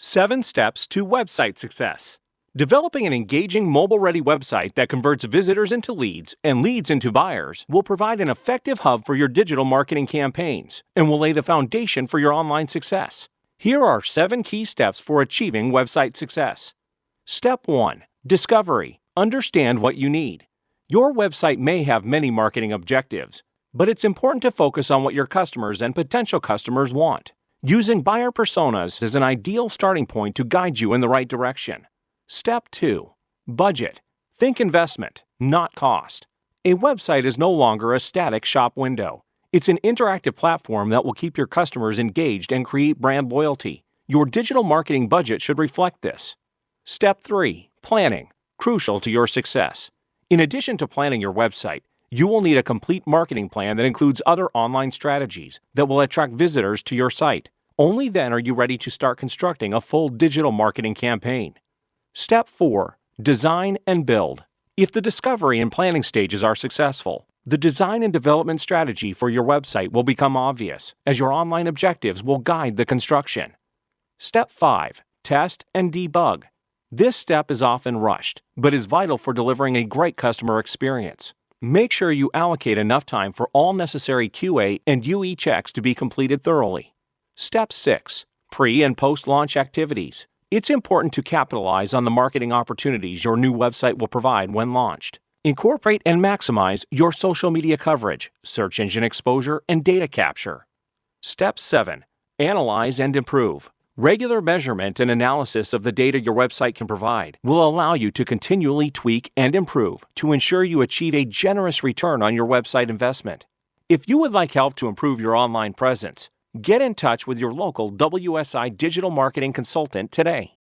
7 Steps to Website Success. Developing an engaging mobile-ready website that converts visitors into leads and leads into buyers will provide an effective hub for your digital marketing campaigns and will lay the foundation for your online success. Here are 7 key steps for achieving website success. Step 1. Discovery. Understand what you need. Your website may have many marketing objectives, but it's important to focus on what your customers and potential customers want. Using buyer personas is an ideal starting point to guide you in the right direction. Step 2. Budget. Think investment, not cost. A website is no longer a static shop window. It's an interactive platform that will keep your customers engaged and create brand loyalty. Your digital marketing budget should reflect this. Step 3. Planning. Crucial to your success. In addition to planning your website, you will need a complete marketing plan that includes other online strategies that will attract visitors to your site. Only then are you ready to start constructing a full digital marketing campaign. Step 4. Design and build. If the discovery and planning stages are successful, the design and development strategy for your website will become obvious, as your online objectives will guide the construction. Step 5. Test and debug. This step is often rushed, but is vital for delivering a great customer experience. Make sure you allocate enough time for all necessary QA and UE checks to be completed thoroughly. Step 6. Pre- and post-launch activities. It's important to capitalize on the marketing opportunities your new website will provide when launched. Incorporate and maximize your social media coverage, search engine exposure, and data capture. Step 7. Analyze and improve. Regular measurement and analysis of the data your website can provide will allow you to continually tweak and improve to ensure you achieve a generous return on your website investment. If you would like help to improve your online presence, get in touch with your local WSI digital marketing consultant today.